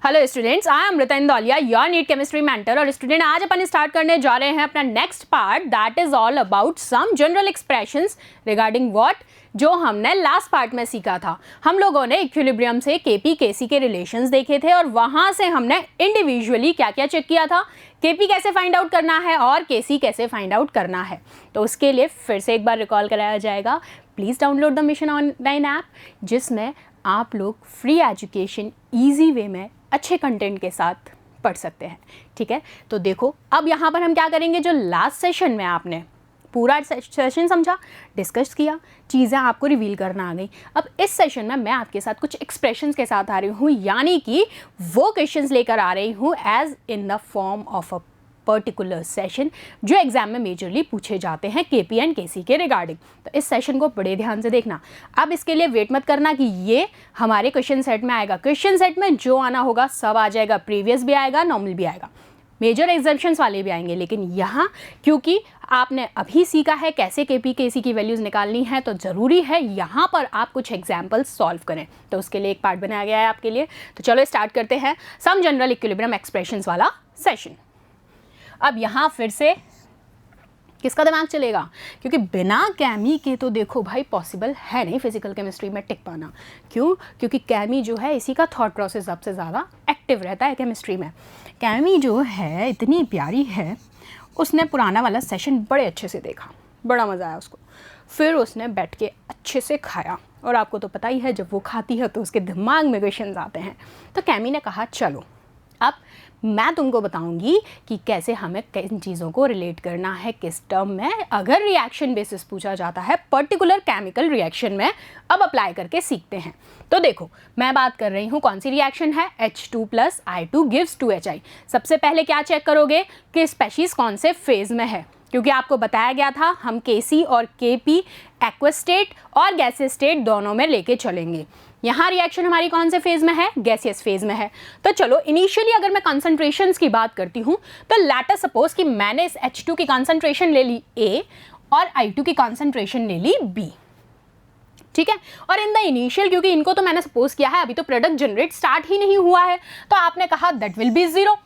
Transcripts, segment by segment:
Hello students, I am Amrita Indoliya, your NEET chemistry mentor. और student, आज अपन स्टार्ट करने जा रहे हैं अपना next part, that is all about some general expressions regarding what, जो हमने लास्ट पार्ट में सीखा था। हम लोगों ने इक्विलिब्रियम से केपी केसी के रिलेशंस देखे थे और वहां से हमने इंडिविजुअली क्या क्या चेक किया था, केपी कैसे फाइंड आउट करना है और केसी कैसे फाइंड आउट करना है। तो उसके लिए फिर से एक बार रिकॉल कराया जाएगा। Please download the mission online app, जिसमें आप लोग फ्री एजुकेशन ईजी वे में अच्छे कंटेंट के साथ पढ़ सकते हैं। ठीक है, तो देखो अब यहाँ पर हम क्या करेंगे, जो लास्ट सेशन में आपने पूरा सेशन समझा, डिस्कस किया, चीज़ें आपको रिवील करना आ गई। अब इस सेशन में मैं आपके साथ कुछ एक्सप्रेशंस के साथ आ रही हूँ, यानी कि वो क्वेश्चंस लेकर आ रही हूँ as in the form of a particular session, जो एग्जाम में मेजरली पूछे जाते हैं केपी एंड केसी के रिगार्डिंग। तो इस सेशन को बड़े ध्यान से देखना। अब इसके लिए वेट मत करना कि ये हमारे क्वेश्चन सेट में आएगा। क्वेश्चन सेट में जो आना होगा सब आ जाएगा, प्रीवियस भी आएगा, नॉर्मल भी आएगा, मेजर एग्जाम्पशंस वाले भी आएंगे। लेकिन यहाँ क्योंकि आपने अभी सीखा है कैसे केपी केसी की वैल्यूज़ निकालनी है, तो ज़रूरी है यहाँ पर आप कुछ एग्जाम्पल्स सॉल्व करें। तो उसके लिए एक पार्ट बनाया गया है आपके लिए। तो चलो स्टार्ट करते हैं सम जनरल इक्विलिब्रियम एक्सप्रेशंस वाला सेशन। अब यहाँ फिर से किसका दिमाग चलेगा, क्योंकि बिना कैमी के तो देखो भाई पॉसिबल है नहीं फिजिकल केमिस्ट्री में टिक पाना। क्यों? क्योंकि कैमी जो है इसी का थॉट प्रोसेस सबसे ज़्यादा एक्टिव रहता है केमिस्ट्री में। कैमी जो है इतनी प्यारी है, उसने पुराना वाला सेशन बड़े अच्छे से देखा, बड़ा मज़ा आया उसको। फिर उसने बैठ के अच्छे से खाया, और आपको तो पता ही है जब वो खाती है तो उसके दिमाग में क्वेश्चंस आते हैं। तो कैमी ने कहा चलो अब मैं तुमको बताऊंगी कि कैसे हमें किन चीज़ों को रिलेट करना है किस टर्म में, अगर रिएक्शन बेसिस पूछा जाता है पर्टिकुलर केमिकल रिएक्शन में। अब अप्लाई करके सीखते हैं। तो देखो मैं बात कर रही हूँ कौन सी रिएक्शन है, H2 + I2 गिव्स 2HI। सबसे पहले क्या चेक करोगे कि स्पेशीज़ कौन से फेज में है, क्योंकि आपको बताया गया था हम केसी और केपी एक्वस स्टेट और गैसियस स्टेट दोनों में लेके चलेंगे। यहाँ रिएक्शन हमारी कौन से फेज में है, गैसियस फेज में है। तो चलो इनिशियली अगर मैं कंसंट्रेशंस की बात करती हूँ, तो लेट अस सपोज कि मैंने इस H2 की कंसंट्रेशन ले ली A और I2 की कंसंट्रेशन ले ली B। ठीक है, और इन द इनिशियल, क्योंकि इनको तो मैंने सपोज किया है, अभी तो प्रोडक्ट जनरेट स्टार्ट ही नहीं हुआ है, तो आपने कहा that will be 0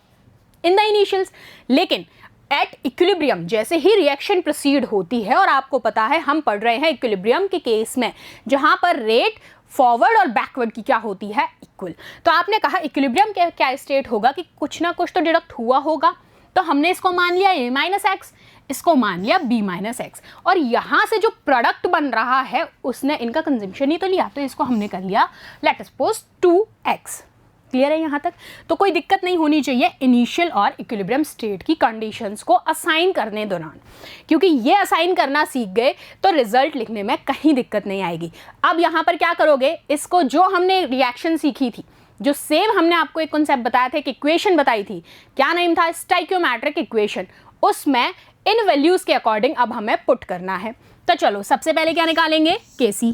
in the initials. लेकिन एट इक्विलिब्रियम जैसे ही रिएक्शन प्रोसीड होती है, और आपको पता है हम पढ़ रहे हैं इक्विलिब्रियम के केस में जहां पर रेट फॉरवर्ड और बैकवर्ड की क्या होती है, इक्वल। तो आपने कहा इक्विलिब्रियम के क्या स्टेट होगा कि कुछ ना कुछ तो डिडक्ट हुआ होगा। तो हमने इसको मान लिया A - x, इसको मान लिया B - x, और यहाँ से जो प्रोडक्ट बन रहा है उसने इनका कंजम्पशन ही तो लिया, तो इसको हमने कर लिया let us suppose 2x। Clear है यहाँ तक? तो कोई दिक्कत नहीं होनी चाहिए इनिशियल और इक्विलिब्रियम स्टेट की कंडीशंस को असाइन करने दौरान, क्योंकि ये असाइन करना सीख गए तो रिजल्ट लिखने में कहीं दिक्कत नहीं आएगी। अब यहाँ पर क्या करोगे, इसको जो हमने रिएक्शन सीखी थी, जो सेम हमने आपको एक कॉन्सेप्ट बताया था, एक इक्वेशन बताई थी, क्या नेम था, स्टाइक्योमेट्रिक इक्वेशन, उसमें इन वैल्यूज के अकॉर्डिंग अब हमें पुट करना है। तो चलो सबसे पहले क्या निकालेंगे, केसी।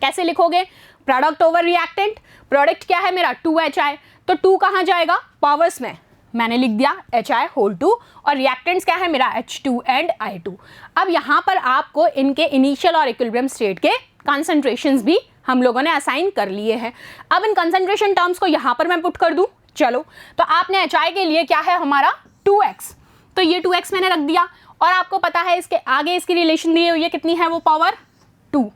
कैसे लिखोगे, प्रोडक्ट ओवर रिएक्टेंट। प्रोडक्ट क्या है मेरा 2HI, तो 2 कहाँ जाएगा, पावर्स में, मैंने लिख दिया HI2, और रिएक्टेंट्स क्या है मेरा H2 एंड I2। अब यहाँ पर आपको इनके इनिशियल और इक्विलिब्रियम स्टेट के कंसंट्रेशंस भी हम लोगों ने असाइन कर लिए हैं। अब इन कंसंट्रेशन टर्म्स को यहाँ पर मैं पुट कर दूँ। चलो तो आपने HI के लिए क्या है हमारा 2x, तो ये 2x मैंने रख दिया, और आपको पता है इसके आगे इसकी रिलेशन दी हुई है कितनी है, वो पावर 2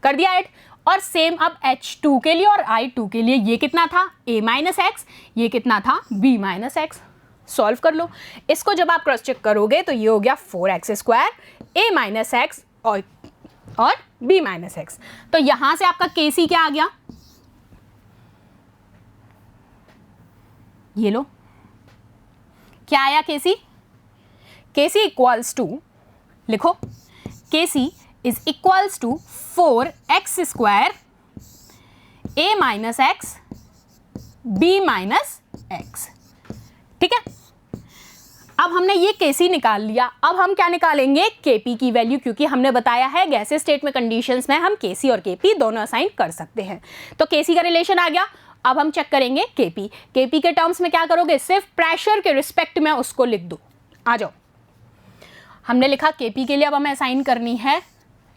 कर दिया ऐड। और सेम अब H2 के लिए और I2 के लिए ये कितना था A - x, ये कितना था B - x। सॉल्व कर लो इसको, जब आप क्रॉस चेक करोगे तो ये हो गया 4x² A - x और B - x। तो यहां से आपका KC क्या आ गया, ये लो क्या आया KC। KC इक्वल्स टू, लिखो KC is equals to 4x² A - x B - x। ठीक है, अब हमने ये केसी निकाल लिया। अब हम क्या निकालेंगे, केपी की वैल्यू, क्योंकि हमने बताया है गैसियस स्टेट में कंडीशंस में हम केसी और केपी दोनों असाइन कर सकते हैं। तो केसी का रिलेशन आ गया। अब हम चेक करेंगे केपी। केपी के टर्म्स में क्या करोगे, सिर्फ प्रेशर के रिस्पेक्ट में उसको लिख दो। आ जाओ, हमने लिखा केपी के लिए, अब हमें असाइन करनी है,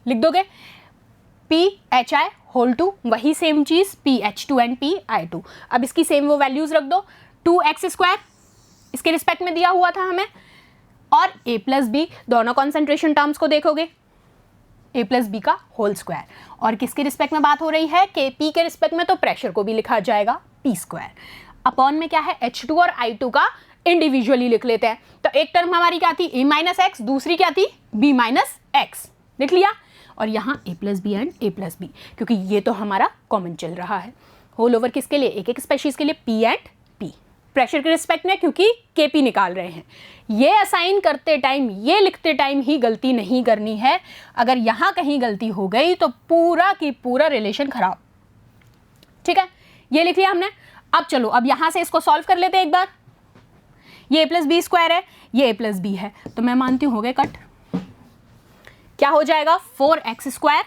लिख दोगे PHI होल टू, वही same cheese PH2 and PI2। अब इसकी सेम वो वैल्यूज़ रख दो, 2x² इसके रिस्पेक्ट में दिया हुआ था हमें, और A+B, दोनों कॉन्सेंट्रेशन टर्म्स को देखोगे, A+B का होल स्क्वायर, और किसके रिस्पेक्ट में बात हो रही है, Kp के रिस्पेक्ट में, तो प्रेशर को भी लिखा जाएगा P²। अपॉन में क्या है, H2 और I2 का इंडिविजुअली लिख लेते हैं। तो एक टर्म हमारी क्या थी, A-x, दूसरी क्या थी, B-x, लिख लिया। और यहाँ A+B एंड A+B, क्योंकि ये तो हमारा कॉमन चल रहा है। होल ओवर किसके लिए, एक एक स्पेशीज के लिए P एंड P, प्रेशर के रिस्पेक्ट में, क्योंकि Kp निकाल रहे हैं। ये असाइन करते टाइम, ये लिखते टाइम ही गलती नहीं करनी है। अगर यहाँ कहीं गलती हो गई तो पूरा की पूरा रिलेशन खराब। ठीक है, ये लिख लिया हमने। अब चलो, अब यहाँ से इसको सॉल्व कर लेते हैं एक बार। ये A+B² है, ये A+B है, तो मैं मानती हूँ हो गए कट। क्या हो जाएगा, 4x²,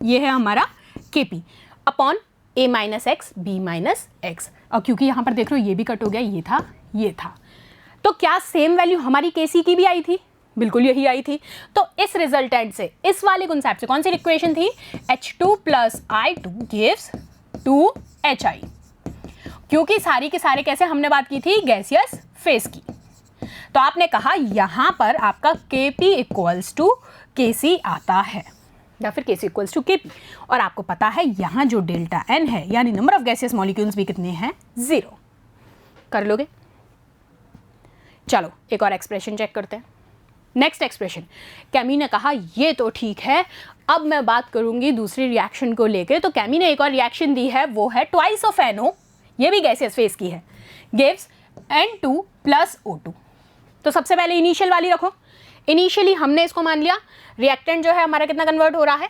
ये है हमारा Kp, अपॉन A-x, B-x। और क्योंकि यहाँ पर देख रहे हो ये भी कट हो गया, ये था, तो क्या सेम वैल्यू हमारी Kc की भी आई थी, बिल्कुल यही आई थी। तो इस रिजल्टेंट से, इस वाले कॉन्सेप्ट से, कौन सी इक्वेशन थी, H2 + I2 गिव्स 2HI, क्योंकि सारी के सारे कैसे हमने बात की थी, गैसियस फेज की। तो आपने कहा यहां पर आपका Kp = Kc आता है, या फिर Kc = Kp, और आपको पता है यहां जो डेल्टा N है, यानी नंबर ऑफ गैसियस मॉलिक्यूल्स भी कितने हैं, 0। कर लोगे। चलो एक और एक्सप्रेशन चेक करते हैं। नेक्स्ट एक्सप्रेशन, कैमी ने कहा ये तो ठीक है, अब मैं बात करूंगी दूसरी रिएक्शन को लेके। तो कैमी ने एक और रिएक्शन दी है, वो है ट्वाइस ऑफ NO, ये भी गैसियस फेज की है, गिव्स N2 + O2। तो सबसे पहले इनिशियल वाली रखो। इनिशियली हमने इसको मान लिया, रिएक्टेंट जो है हमारा कितना कन्वर्ट हो रहा है,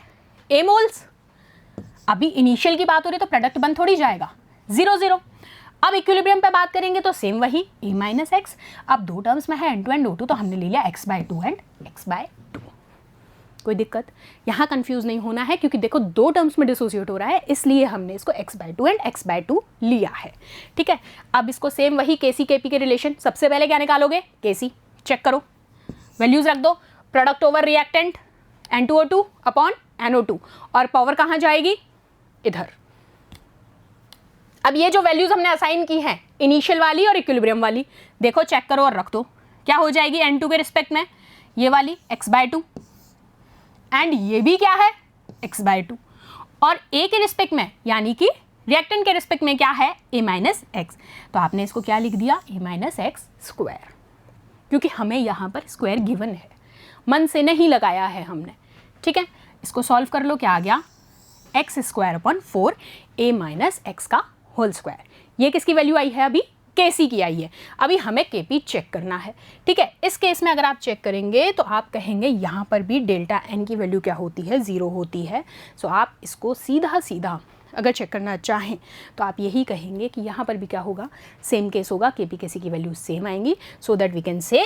A मोल्स। अभी इनिशियल की बात हो रही है तो प्रोडक्ट बन थोड़ी जाएगा, 0 0। अब इक्विलिब्रियम पे बात करेंगे तो सेम वही A-x। अब दो टर्म्स में है N2 एंड O2, तो हमने ले लिया x/2 एंड x/2। कोई दिक्कत, यहाँ कंफ्यूज नहीं होना है, क्योंकि देखो दो टर्म्स में डिसोसिएट हो रहा है, इसलिए हमने इसको x/2 एंड x/2 लिया है। ठीक है, अब इसको सेम वही Kc Kp के रिलेशन, सबसे पहले क्या निकालोगे, Kc, चेक करो, वैल्यूज रख दो, product over reactant N2O2 upon NO2, और पावर कहाँ जाएगी, इधर। अब ये जो वैल्यूज हमने असाइन की हैं, इनिशियल वाली और इक्विलिब्रियम वाली, देखो चेक करो और रख दो, क्या हो जाएगी N2 के रिस्पेक्ट में, ये वाली x/2, एंड ये भी क्या है, x/2, और A के रिस्पेक्ट में, यानी कि रिएक्टेंट के रिस्पेक्ट में क्या है, A-x। तो आपने इसको क्या लिख दिया, A-x², क्योंकि हमें यहाँ पर स्क्वायर गिवन है, मन से नहीं लगाया है हमने। ठीक है, इसको सॉल्व कर लो, क्या आ गया, x² / 4 A-x का होल स्क्वायर। ये किसकी वैल्यू आई है, अभी Kc की आई है। अभी हमें Kp चेक करना है। ठीक है, इस केस में अगर आप चेक करेंगे तो आप कहेंगे यहाँ पर भी डेल्टा N की वैल्यू क्या होती है, 0 होती है। सो आप इसको सीधा सीधा अगर चेक करना चाहें तो आप यही कहेंगे कि यहाँ पर भी क्या होगा, सेम केस होगा, Kp Kc की वैल्यू सेम आएंगी, so that we can say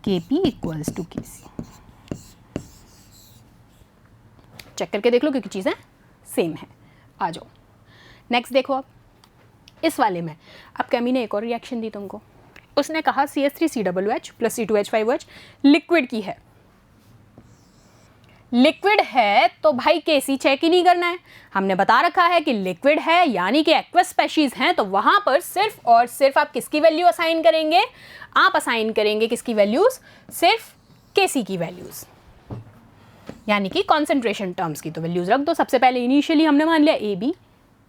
Kp = Kc। Check करके देख लो, क्योंकि चीज़ें सेम है। आ जाओ नेक्स्ट, देखो अब इस वाले में अब कैमी ने एक और रिएक्शन दी तुमको। उसने कहा CH3COOH + C2H5OH लिक्विड की है। लिक्विड है तो भाई Kc चेक ही नहीं करना है। हमने बता रखा है कि लिक्विड है यानी कि एक्वस स्पेशीज हैं, तो वहां पर सिर्फ और सिर्फ आप किसकी वैल्यू असाइन करेंगे, आप असाइन करेंगे किसकी वैल्यूज, सिर्फ Kc की वैल्यूज, यानी कि कॉन्सेंट्रेशन टर्म्स की। तो वैल्यूज रख दो। सबसे पहले इनिशियली हमने मान लिया AB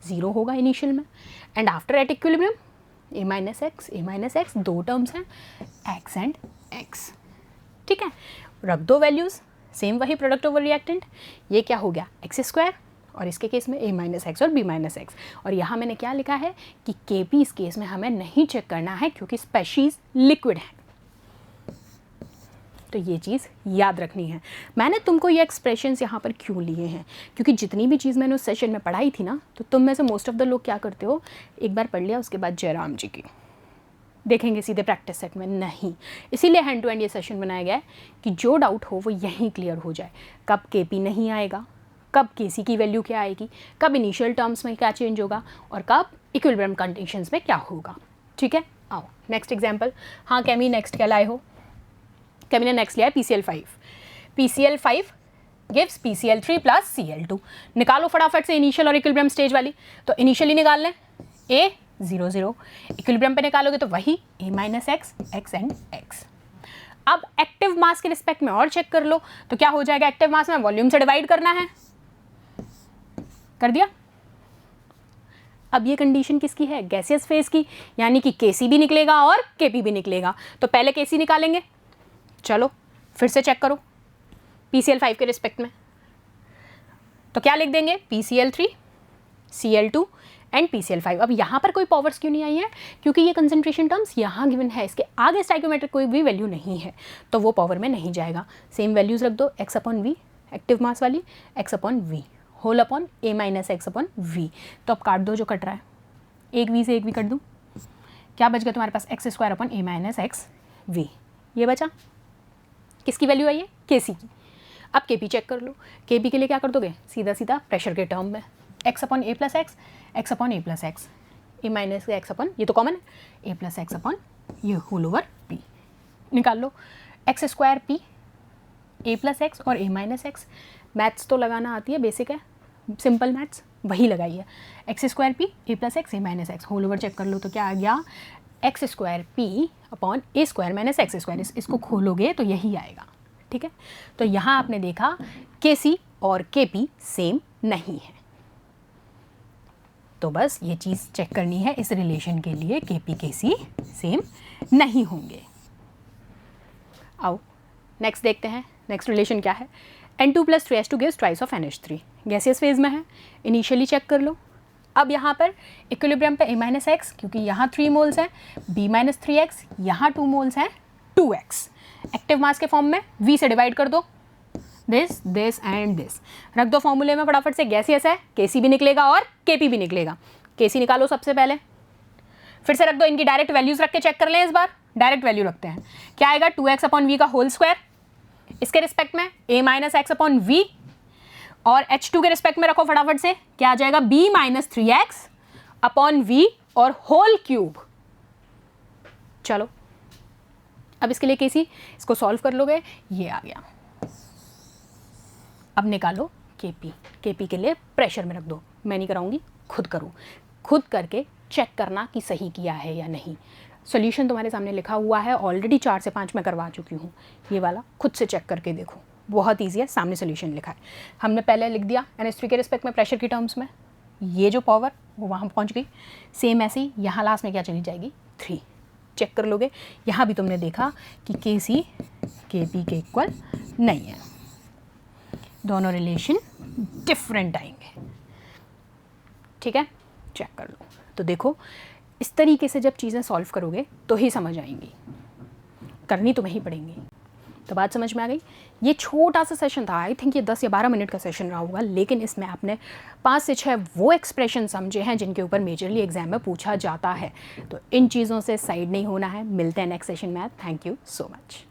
0 होगा इनिशियल में, and after at equilibrium A-x दो टर्म्स हैं, x एंड x। ठीक है, रख दो वैल्यूज, सेम वही प्रोडक्ट ओवर रिएक्टेंट। ये क्या हो गया, x², और इसके केस में A-x और B-x। और यहाँ मैंने क्या लिखा है कि Kp इस केस में हमें नहीं चेक करना है, क्योंकि स्पेशीज लिक्विड है। तो ये चीज़ याद रखनी है। मैंने तुमको ये एक्सप्रेशंस यहाँ पर क्यों लिए हैं, क्योंकि जितनी भी चीज़ मैंने उस सेशन में पढ़ाई थी ना, तो तुम में से मोस्ट ऑफ द लोग क्या करते हो, एक बार पढ़ लिया उसके बाद जयराम जी की देखेंगे सीधे प्रैक्टिस सेट में, नहीं। इसीलिए हैंड टू हैंड ये सेशन बनाया गया है कि जो डाउट हो वो यहीं क्लियर हो जाए। कब Kp नहीं आएगा, कब Kc की वैल्यू क्या आएगी, कब इनिशियल टर्म्स में क्या चेंज होगा, और कब इक्विलिब्रियम कंडीशंस में क्या होगा। ठीक है, आओ नेक्स्ट एग्जाम्पल। हाँ कैमी, नेक्स्ट क्या लाए हो, कैमी ने नेक्स्ट लिया है PCl5। PCl5 gives PCl3 plus Cl2। निकालो फटाफट से इनिशियल और इक्विलिब्रियम स्टेज वाली। तो इनिशियली निकाल लें A 0 0, इक्विलिब्रियम पे निकालोगे तो वही A minus x, x and x. अब एक्टिव मास के रिस्पेक्ट में और चेक कर लो तो क्या हो जाएगा, एक्टिव मास में वॉल्यूम से डिवाइड करना है, कर दिया। अब ये कंडीशन किसकी है, गैसियस फेज की, यानी कि Kc भी निकलेगा और Kp भी निकलेगा। तो पहले Kc निकालेंगे, चलो फिर से चेक करो PCl5 के रिस्पेक्ट में। तो क्या लिख देंगे, PCl3 Cl2 एंड PCl5। अब यहाँ पर कोई पावर्स क्यों नहीं आई है, क्योंकि ये कंसंट्रेशन टर्म्स यहाँ गिवन है, इसके आगे स्टाइकियोमेट्रिक कोई भी वैल्यू नहीं है तो वो पावर में नहीं जाएगा। सेम वैल्यूज रख दो, x upon V active mass वाली, x upon V whole upon A minus x upon V. तो अब काट दो जो कट रहा है, एक वी से एक वी कट दूँ, क्या बच गया तुम्हारे पास, x square upon A minus x V. ये बचा, किसकी वैल्यू आई है, Kc की। अब Kp चेक कर लो, Kp के लिए क्या कर दोगे, सीधा सीधा प्रेशर के टर्म में x upon A plus x, x upon A plus x, A minus x upon, ये तो कॉमन है, A प्लस एक्स अपॉन ये होल ओवर P। निकाल लो x square P A plus x और A माइनस एक्स। मैथ्स तो लगाना आती है, बेसिक है, सिंपल मैथ्स वही लगाइए। X square P A plus x A minus x whole over check कर लो तो क्या आ गया, x square P upon A square minus x square. इसको खोलोगे तो यही आएगा, ठीक है। तो यहाँ आपने देखा Kc और Kp सेम नहीं है, तो बस ये चीज़ चेक करनी है इस रिलेशन के लिए, Kp Kc सेम नहीं होंगे। आओ नेक्स्ट देखते हैं, नेक्स्ट रिलेशन क्या है, N2 plus 3H2 gives twice of NH3। Gaseous phase में है, इनिशियली चेक कर लो। अब यहाँ पर इक्विलिब्रियम पे A माइनस एक्स, क्योंकि यहाँ 3 मोल्स हैं, B माइनस 3x, यहाँ 2 मोल्स हैं 2x। एक्टिव मास के फॉर्म में V से डिवाइड कर दो, दिस दिस एंड दिस, रख दो फॉर्मूले में फटाफट से। गैसियस है, Kc भी निकलेगा और Kp भी निकलेगा। Kc निकालो सबसे पहले, फिर से रख दो, इनकी डायरेक्ट वैल्यूज रख के चेक कर लें। इस बार डायरेक्ट वैल्यू रखते हैं, क्या आएगा, 2x अपॉन वी का होल स्क्वायर, इसके रिस्पेक्ट में A minus x upon V, और H2 के रिस्पेक्ट में रखो फटाफट से, क्या आ जाएगा, B minus 3x upon V और होल क्यूब। चलो अब इसके लिए Kc, इसको सॉल्व कर लोगे, ये आ गया। अब निकालो Kp, Kp के लिए प्रेशर में रख दो, मैं नहीं कराऊंगी, खुद करो, खुद करके चेक करना कि सही किया है या नहीं। सॉल्यूशन तुम्हारे सामने लिखा हुआ है, ऑलरेडी 4 से 5 मैं करवा चुकी हूँ, ये वाला खुद से चेक करके देखो, बहुत ईजी है, सामने सॉल्यूशन लिखा है। हमने पहले लिख दिया NH3 के रिस्पेक्ट में प्रेशर की टर्म्स में, ये जो पावर वो वहाँ पहुँच गई, सेम ऐसे ही यहाँ लास्ट में क्या चली जाएगी, 3। चेक कर लोगे, यहाँ भी तुमने देखा कि Kc Kp के इक्वल नहीं है, दोनों रिलेशन डिफरेंट आएंगे, ठीक है। चेक कर लो, तो देखो इस तरीके से जब चीज़ें सॉल्व करोगे तो ही समझ आएंगी, करनी तुम्हें ही पड़ेंगी। तो बात समझ में आ गई। ये छोटा सा सेशन था, आई थिंक ये 10 या 12 मिनट का सेशन रहा होगा, लेकिन इसमें आपने 5 से 6 वो एक्सप्रेशन समझे हैं जिनके ऊपर मेजरली एग्जाम में पूछा जाता है। तो इन चीज़ों से साइड नहीं होना है। मिलते हैं नेक्स्ट सेशन में। Thank you so much.